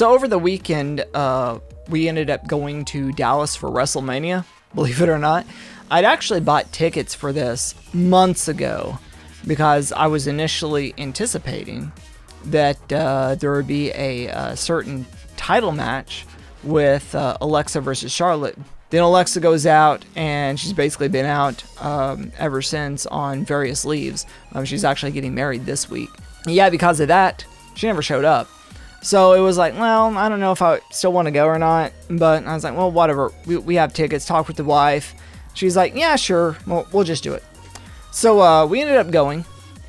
So over the weekend, we ended up going to Dallas for WrestleMania, believe it or not. I'd actually bought tickets for this months ago because I was initially anticipating that there would be a certain title match with Alexa versus Charlotte. Then Alexa goes out, and she's basically been out ever since on various leaves. She's actually getting married this week. Yeah, because of that, she never showed up. So it was like, well, I don't know if I still want to go or not. But I was like, well, whatever. We have tickets. Talk with the wife. She's like, yeah, sure. Well, we'll just do it. So we ended up going.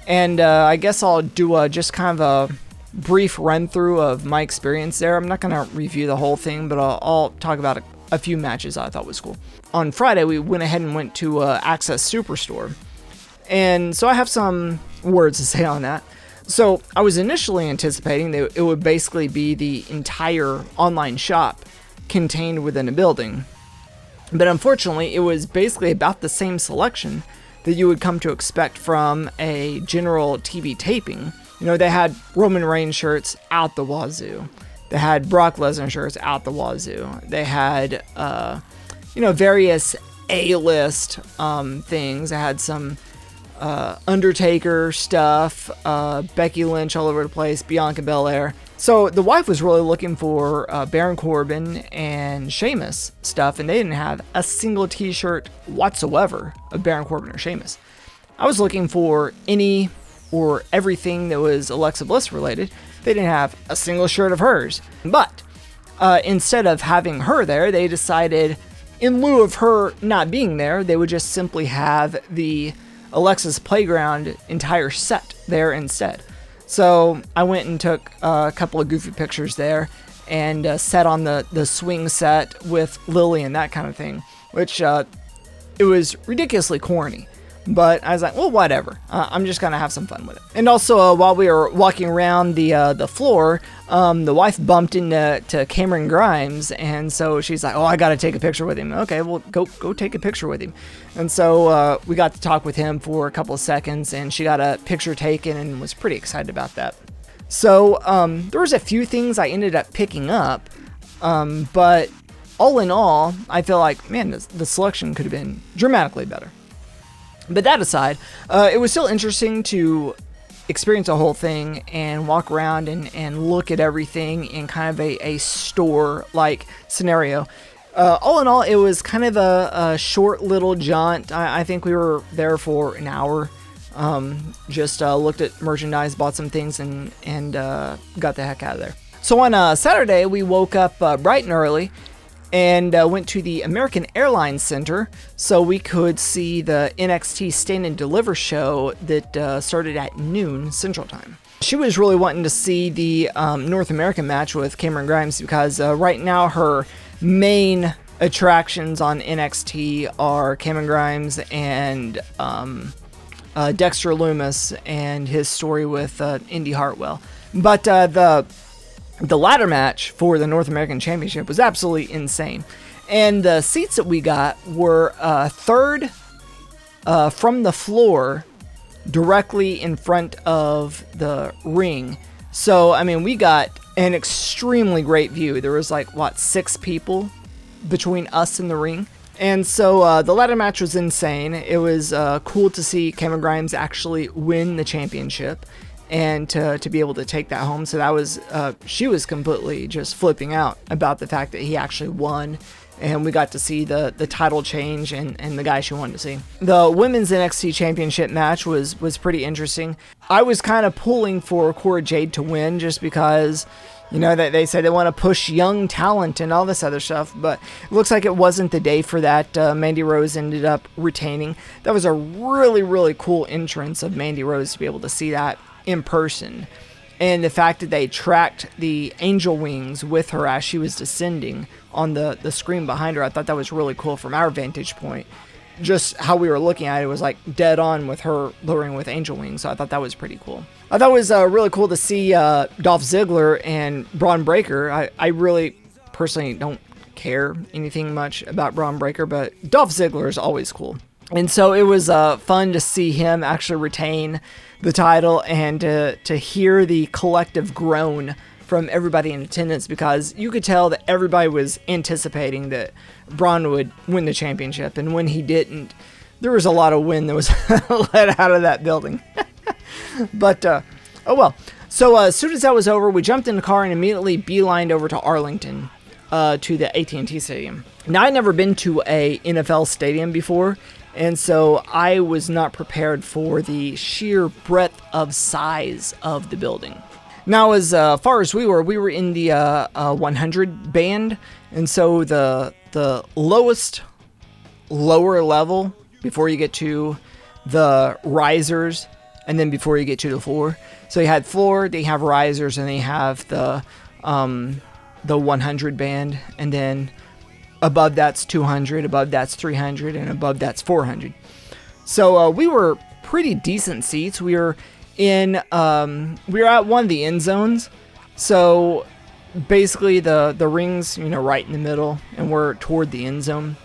And I guess I'll do just kind of a brief run through of my experience there. I'm not going to review the whole thing, but I'll talk about a few matches I thought was cool. On Friday, we went ahead and went to Access Superstore. And so I have some words to say on that. So I was initially anticipating that it would basically be the entire online shop contained within a building. But unfortunately, it was basically about the same selection that you would come to expect from a general TV taping. You know, they had Roman Reigns shirts out the wazoo. They had Brock Lesnar shirts out the wazoo. They had, various A-list things. They had some Undertaker stuff, Becky Lynch all over the place, Bianca Belair. So the wife was really looking for Baron Corbin and Sheamus stuff, and they didn't have a single t-shirt whatsoever of Baron Corbin or Sheamus. I was looking for any or everything that was Alexa Bliss related. They didn't have a single shirt of hers. But instead of having her there, they decided, in lieu of her not being there, they would just simply have the Alexa's Playground entire set there instead. So I went and took a couple of goofy pictures there and sat on the swing set with Lily and that kind of thing, which it was ridiculously corny. But I was like, well, whatever. I'm just going to have some fun with it. And also, while we were walking around the floor, the wife bumped into Cameron Grimes. And so she's like, oh, I got to take a picture with him. Okay, well, go take a picture with him. And so we got to talk with him for a couple of seconds. And she got a picture taken and was pretty excited about that. So there was a few things I ended up picking up. But all in all, I feel like, man, the selection could have been dramatically better. But that aside, it was still interesting to experience the whole thing and walk around and look at everything in kind of a store-like scenario. All in all, it was kind of a short little jaunt. I think we were there for an hour. Just looked at merchandise, bought some things, and got the heck out of there. So on Saturday, we woke up bright and early and went to the American Airlines Center so we could see the NXT Stand and Deliver show that started at noon Central Time. She was really wanting to see the North American match with Cameron Grimes because right now her main attractions on NXT are Cameron Grimes and Dexter Lumis and his story with Indy Hartwell. But the ladder match for the North American Championship was absolutely insane. And the seats that we got were third from the floor directly in front of the ring. So, I mean, we got an extremely great view. There was 6 people between us and the ring. And so the ladder match was insane. It was cool to see Cameron Grimes actually win the championship and to be able to take that home. So that was, she was completely just flipping out about the fact that he actually won. And we got to see the title change and the guy she wanted to see. The women's NXT championship match was pretty interesting. I was kind of pulling for Cora Jade to win just because, you know, that they say they want to push young talent and all this other stuff, but it looks like it wasn't the day for that. Mandy Rose ended up retaining. That was a really, really cool entrance of Mandy Rose to be able to see that in person. And the fact that they tracked the angel wings with her as she was descending on the screen behind her, I thought that was really cool from our vantage point. Just how we were looking at it was like dead on with her lowering with angel wings, so I thought that was pretty cool. I thought it was really cool to see Dolph Ziggler and Braun Breaker. I really personally don't care anything much about Braun Breaker, but Dolph Ziggler is always cool. And so it was fun to see him actually retain the title and to hear the collective groan from everybody in attendance, because you could tell that everybody was anticipating that Braun would win the championship, and when he didn't, there was a lot of wind that was let out of that building. But, oh well. So as soon as that was over, we jumped in the car and immediately beelined over to Arlington, to the AT&T Stadium. Now, I'd never been to a NFL stadium before, and so I was not prepared for the sheer breadth of size of the building. Now, as far as we were in the 100 band, and so the lower level before you get to the risers, and then before you get to the floor. So you had floor, they have risers, and they have the 100 band, and then above that's 200, above that's 300, and above that's 400. So we were pretty decent seats. We were at one of the end zones. So basically the rings, right in the middle, and we're toward the end zone.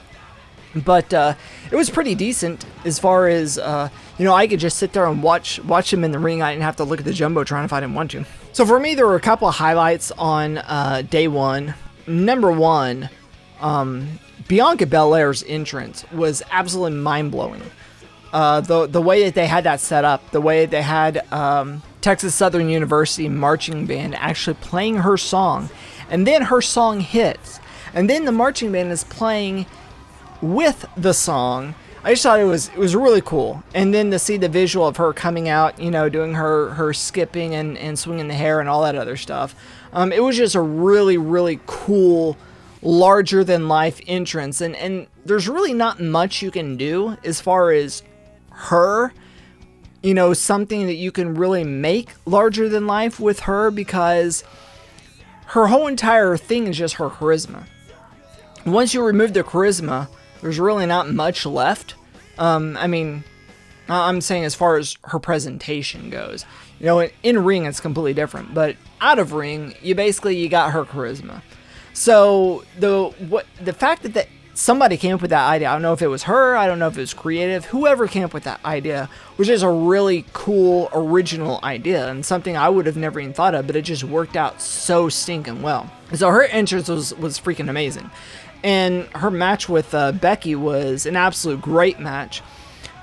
But it was pretty decent as far as, I could just sit there and watch him in the ring. I didn't have to look at the Jumbotron if I didn't want to. So for me, there were a couple of highlights on day one. Number one, Bianca Belair's entrance was absolutely mind-blowing. The way that they had that set up, the way they had Texas Southern University marching band actually playing her song, and then her song hits, and then the marching band is playing with the song. I just thought it was really cool. And then to see the visual of her coming out, doing her skipping and swinging the hair and all that other stuff. It was just a really, really cool, larger than life entrance. And there's really not much you can do as far as her, something that you can really make larger than life with her, because her whole entire thing is just her charisma. Once you remove the charisma, there's really not much left. I'm saying as far as her presentation goes. In ring it's completely different, but out of ring, you got her charisma. So the fact that somebody came up with that idea, I don't know if it was her, I don't know if it was creative, whoever came up with that idea, which is a really cool original idea and something I would have never even thought of, but it just worked out so stinking well. So her entrance was freaking amazing. And her match with Becky was an absolute great match.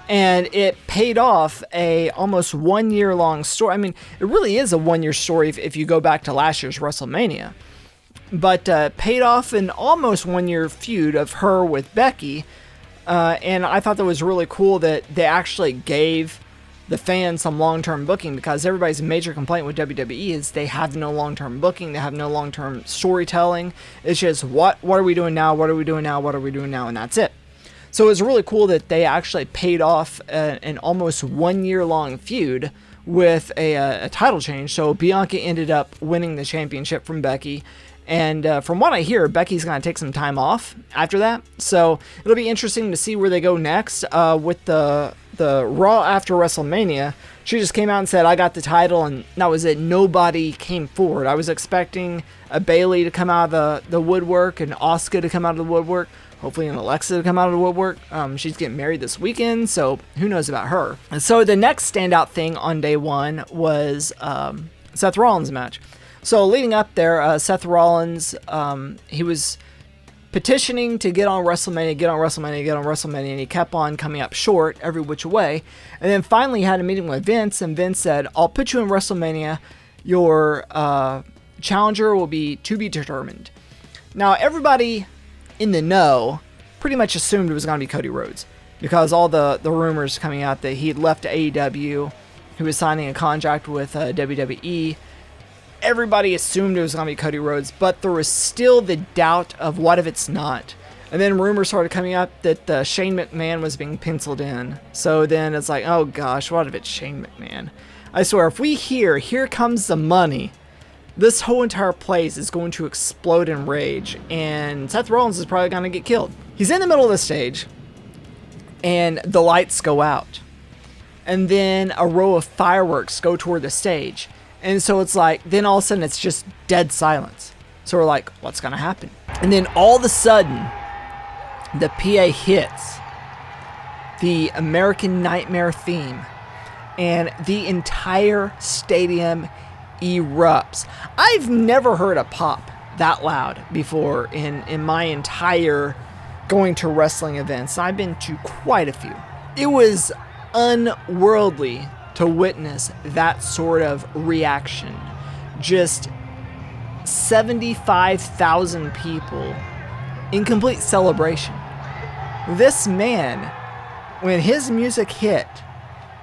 And it paid off a almost 1 year long story. I mean, it really is a 1 year story if you go back to last year's WrestleMania. But paid off an almost 1 year feud of her with Becky. And I thought that was really cool that they actually gave the fans some long-term booking, because everybody's major complaint with WWE is they have no long-term booking, they have no long-term storytelling. It's just what are we doing now, what are we doing now, what are we doing now, and that's it. So it was really cool that they actually paid off an almost 1 year long feud with a title change. So Bianca ended up winning the championship from Becky. And from what I hear, Becky's going to take some time off after that. So it'll be interesting to see where they go next with the Raw after WrestleMania. She just came out and said, I got the title, and that was it. Nobody came forward. I was expecting a Bayley to come out of the woodwork, and Asuka to come out of the woodwork, hopefully an Alexa to come out of the woodwork. She's getting married this weekend, so who knows about her. And so the next standout thing on day one was Seth Rollins' match. So leading up there, Seth Rollins, he was petitioning to get on WrestleMania, and he kept on coming up short every which way. And then finally he had a meeting with Vince, and Vince said, I'll put you in WrestleMania. Your challenger will be to be determined. Now, everybody in the know pretty much assumed it was going to be Cody Rhodes, because all the rumors coming out that he had left AEW, he was signing a contract with WWE. Everybody assumed it was going to be Cody Rhodes, but there was still the doubt of what if it's not. And then rumors started coming up that Shane McMahon was being penciled in. So then it's like, oh gosh, what if it's Shane McMahon? I swear, if we hear, here comes the money, this whole entire place is going to explode in rage, and Seth Rollins is probably going to get killed. He's in the middle of the stage, and the lights go out. And then a row of fireworks go toward the stage. And so it's like, then all of a sudden it's just dead silence. So we're like, what's going to happen? And then all of a sudden, the PA hits the American Nightmare theme. And the entire stadium erupts. I've never heard a pop that loud before in my entire going to wrestling events. I've been to quite a few. It was unworldly to witness that sort of reaction. Just 75,000 people in complete celebration. This man, when his music hit,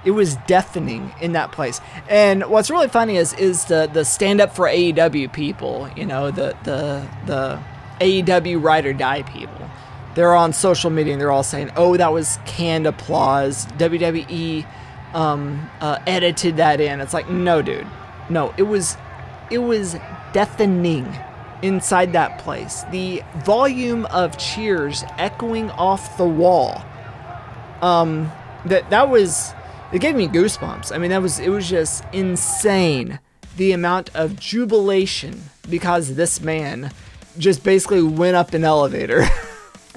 it was deafening in that place. And what's really funny is the stand up for AEW people, you know, the AEW ride or die people. They're on social media and they're all saying, "Oh, that was canned applause. WWE edited that in." It's like, no, dude, no. It was deafening inside that place. The volume of cheers echoing off the wall. That was. It gave me goosebumps. I mean, it was just insane, the amount of jubilation because this man just basically went up an elevator.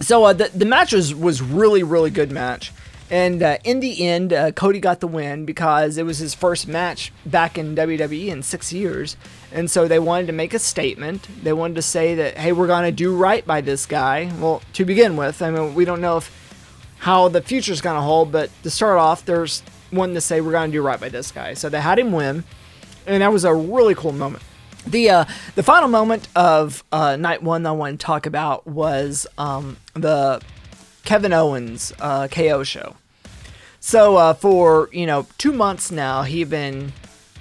So the match was really, really good match. And in the end, Cody got the win because it was his first match back in WWE in 6 years. And so they wanted to make a statement. They wanted to say that, hey, we're going to do right by this guy. Well, to begin with, I mean, we don't know how the future's going to hold, but to start off, there's one to say we're going to do right by this guy. So they had him win, and that was a really cool moment. The final moment of night one that I want to talk about was the Kevin Owens KO show. So for 2 months now, he'd been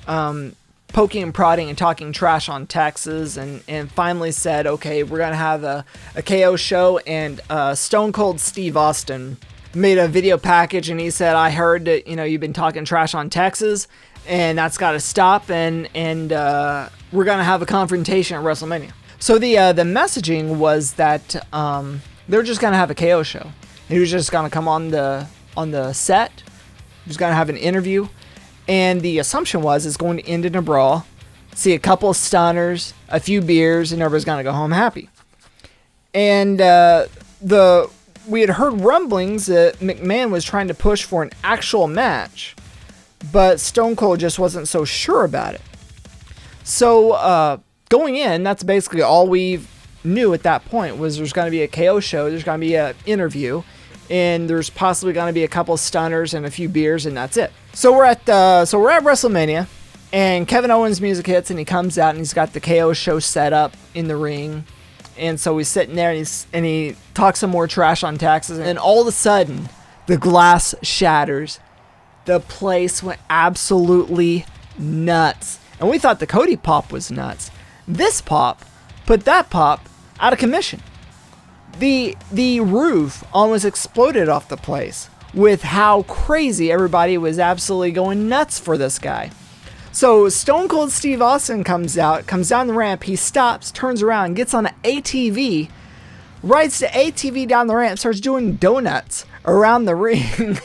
poking and prodding and talking trash on Texas, and finally said, okay, we're gonna have a KO show. And Stone Cold Steve Austin made a video package, and he said, I heard that you've been talking trash on Texas, and that's got to stop, and we're gonna have a confrontation at WrestleMania. So the messaging was that they're just gonna have a KO show. He was just gonna come on the set. He was gonna have an interview, and the assumption was it's going to end in a brawl. See a couple of stunners, a few beers, and everybody's gonna go home happy. And we had heard rumblings that McMahon was trying to push for an actual match, but Stone Cold just wasn't so sure about it. So going in, that's basically all we knew at that point, was there's going to be a KO show, there's going to be an interview, and there's possibly going to be a couple stunners and a few beers, and that's it. So we're at WrestleMania, and Kevin Owens' music hits, and he comes out, and he's got the KO show set up in the ring. And so he's sitting there, and he talks some more trash on Texas, and all of a sudden, the glass shatters. The place went absolutely nuts. And we thought the Cody pop was nuts. This pop put that pop out of commission. The roof almost exploded off the place with how crazy everybody was absolutely going nuts for this guy. So Stone Cold Steve Austin comes down the ramp, he stops, turns around, gets on an ATV, rides the ATV down the ramp, starts doing donuts around the ring.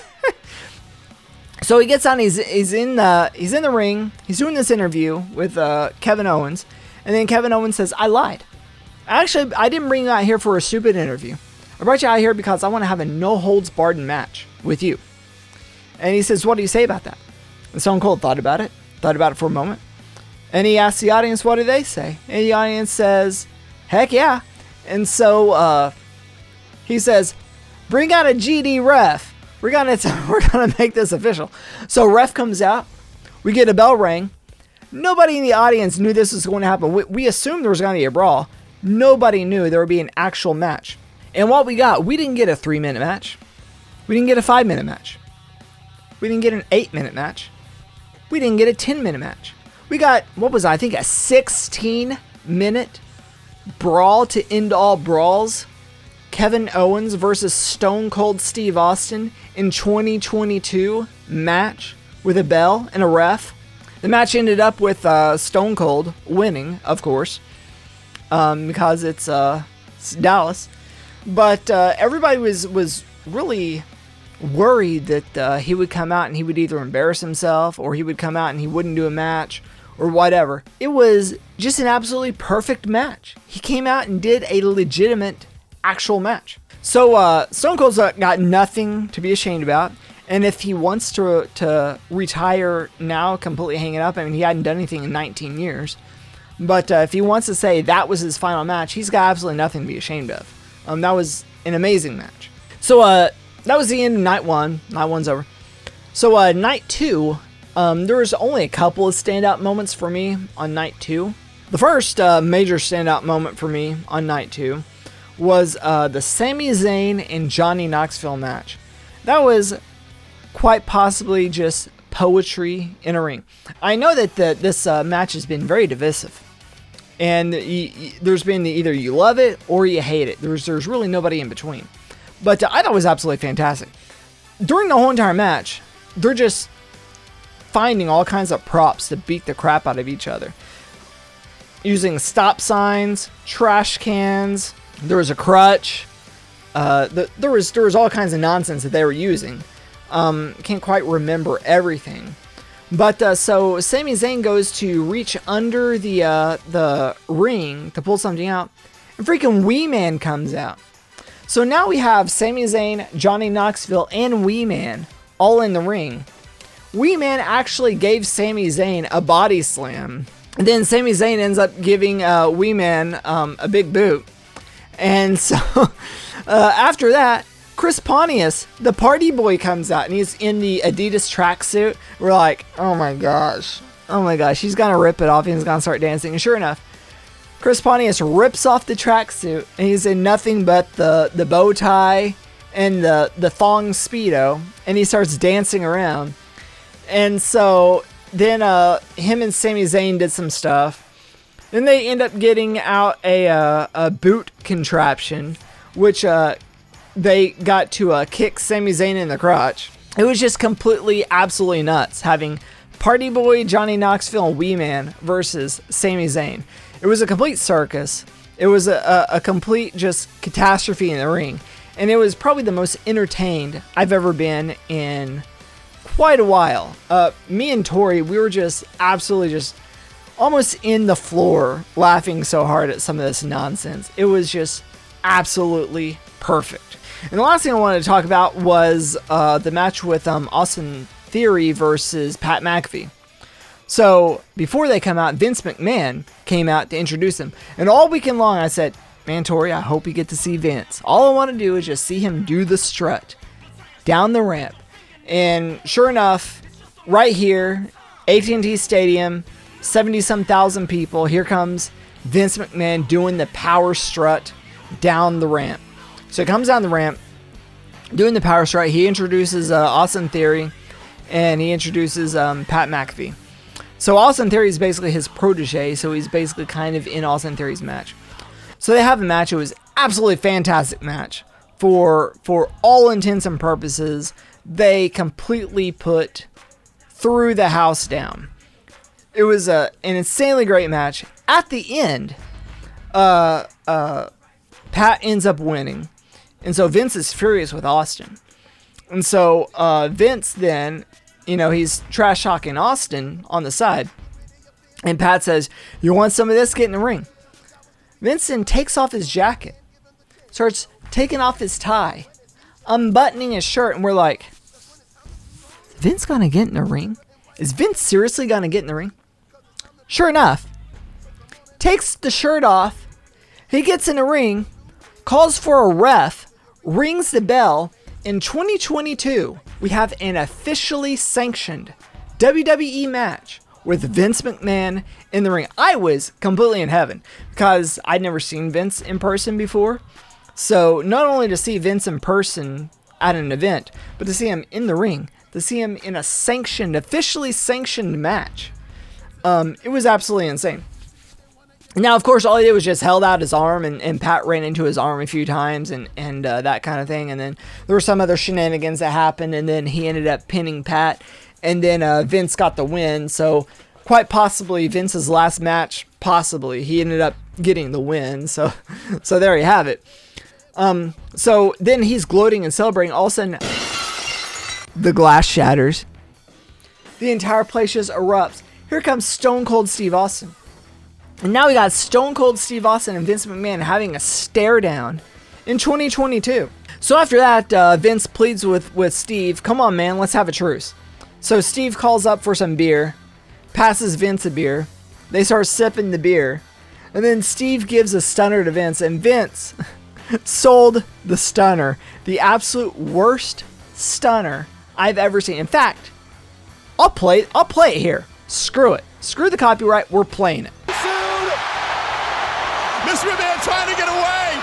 So he gets on, he's in the ring, he's doing this interview with Kevin Owens, and then Kevin Owens says, I lied. Actually, I didn't bring you out here for a stupid interview. I brought you out here because I want to have a no-holds-barred match with you. And he says, what do you say about that? And Stone Cold thought about it for a moment, and he asked the audience, what do they say? And the audience says, heck yeah. And so he says, bring out a GD ref. We're gonna make this official. So ref comes out, we get a bell ring. Nobody in the audience knew this was going to happen. We assumed there was going to be a brawl. Nobody knew there would be an actual match. And what we didn't get a 3-minute match. We didn't get a 5-minute match. We didn't get an 8-minute match. We didn't get a 10-minute match. We got, a 16-minute brawl to end all brawls. Kevin Owens versus Stone Cold Steve Austin in 2022 match with a bell and a ref. The match ended up with Stone Cold winning, of course, because it's Dallas. But everybody was really worried that he would come out and he would either embarrass himself, or he would come out and he wouldn't do a match, or whatever. It was just an absolutely perfect match. He came out and did a legitimate actual match. So Stone Cold's got nothing to be ashamed about, And if he wants to retire now, completely hang it up, I mean, he hadn't done anything in 19 years. But if he wants to say that was his final match, he's got absolutely nothing to be ashamed of. That was an amazing match. So that was the end of night one. Night one's over. So night two, there was only a couple of standout moments for me on night two. The first major standout moment for me on night two was the Sami Zayn and Johnny Knoxville match. That was quite possibly just poetry in a ring. I know that this match has been very divisive. And there's been either you love it or you hate it. There's really nobody in between. But I thought it was absolutely fantastic. During the whole entire match, they're just finding all kinds of props to beat the crap out of each other. Using stop signs, trash cans, there was a crutch. There was all kinds of nonsense that they were using. Can't quite remember everything. But so Sami Zayn goes to reach under the ring to pull something out, and freaking Wee Man comes out. So now we have Sami Zayn, Johnny Knoxville, and Wee Man all in the ring. Wee Man actually gave Sami Zayn a body slam, and then Sami Zayn ends up giving Wee Man a big boot. And so after that, Chris Pontius, the party boy, comes out, and he's in the Adidas tracksuit. We're like, oh my gosh, he's gonna rip it off, and he's gonna start dancing. And sure enough, Chris Pontius rips off the tracksuit, and he's in nothing but the bow tie and the thong Speedo, and he starts dancing around. And so then him and Sami Zayn did some stuff. Then they end up getting out a boot contraption, which they got to kick Sami Zayn in the crotch. It was just completely, absolutely nuts having Party Boy, Johnny Knoxville, and Wee Man versus Sami Zayn. It was a complete circus. It was a complete just catastrophe in the ring. And it was probably the most entertained I've ever been in quite a while. Me and Tori, we were just absolutely just almost in the floor laughing so hard at some of this nonsense. It was just absolutely perfect. And the last thing I wanted to talk about was the match with Austin Theory versus Pat McAfee. So before they come out, Vince McMahon came out to introduce him. And all weekend long I said, man, Tori, I hope you get to see Vince. All I want to do is just see him do the strut down the ramp. And sure enough, right here, AT&T Stadium, 70-some thousand people, here comes Vince McMahon doing the power strut down the ramp. So he comes down the ramp, doing the power strut. He introduces Austin Theory, and he introduces Pat McAfee. So Austin Theory is basically his protege, so he's basically kind of in Austin Theory's match. So they have a match. It was absolutely fantastic match. For all intents and purposes, they completely put threw the house down. It was an insanely great match. At the end, Pat ends up winning. And so Vince is furious with Austin. And so Vince then, he's trash talking Austin on the side. And Pat says, you want some of this? Get in the ring. Vince then takes off his jacket. Starts taking off his tie. Unbuttoning his shirt. And we're like, is Vince going to get in the ring? Is Vince seriously going to get in the ring? Sure enough. Takes the shirt off. He gets in the ring. Calls for a ref. Rings the bell. In 2022, we have an officially sanctioned WWE match with Vince McMahon in the ring. I was completely in heaven because I'd never seen Vince in person before. So not only to see Vince in person at an event, but to see him in the ring, to see him in a sanctioned, officially sanctioned match. It was absolutely insane. Now, of course, all he did was just held out his arm, and Pat ran into his arm a few times and that kind of thing. And then there were some other shenanigans that happened, and then he ended up pinning Pat, and then Vince got the win. So quite possibly Vince's last match, possibly, he ended up getting the win. So there you have it. So then he's gloating and celebrating. All of a sudden, the glass shatters. The entire place just erupts. Here comes Stone Cold Steve Austin. And now we got Stone Cold Steve Austin and Vince McMahon having a stare down in 2022. So after that, Vince pleads with Steve, come on, man, let's have a truce. So Steve calls up for some beer, passes Vince a beer. They start sipping the beer. And then Steve gives a stunner to Vince, and Vince sold the stunner. The absolute worst stunner I've ever seen. In fact, I'll play it here. Screw it. Screw the copyright. We're playing it. Mr. McMahon trying to get away,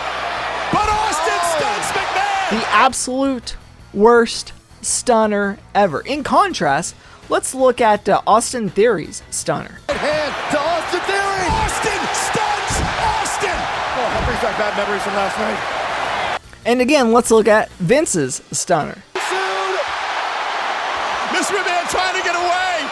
but Austin stuns McMahon. The absolute worst stunner ever. In contrast, let's look at Austin Theory's stunner. Hand to Austin Theory. Austin stuns Austin. Oh, that brings back bad memories from last night. And again, let's look at Vince's stunner. Mr. McMahon trying to get away,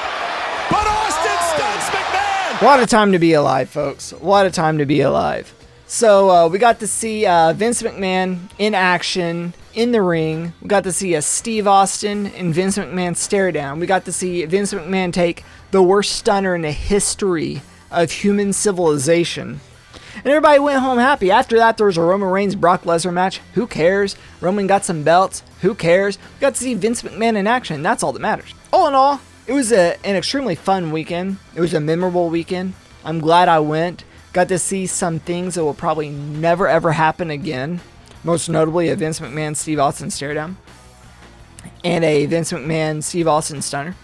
but Austin stuns McMahon. What a time to be alive, folks. What a time to be alive. So we got to see Vince McMahon in action in the ring. We got to see a Steve Austin and Vince McMahon stare down. We got to see Vince McMahon take the worst stunner in the history of human civilization. And everybody went home happy. After that, there was a Roman Reigns Brock Lesnar match. Who cares? Roman got some belts. Who cares? We got to see Vince McMahon in action. That's all that matters. All in all, it was an extremely fun weekend. It was a memorable weekend. I'm glad I went. Got to see some things that will probably never ever happen again. Most notably a Vince McMahon Steve Austin stare down. And a Vince McMahon Steve Austin stunner.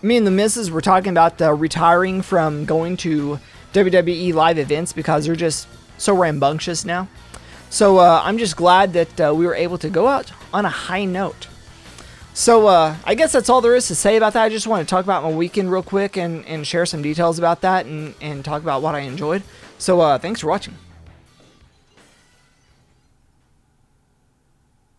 Me and the missus were talking about retiring from going to WWE live events because they're just so rambunctious now. So I'm just glad that we were able to go out on a high note. So I guess that's all there is to say about that. I just want to talk about my weekend real quick and share some details about that and talk about what I enjoyed. So thanks for watching.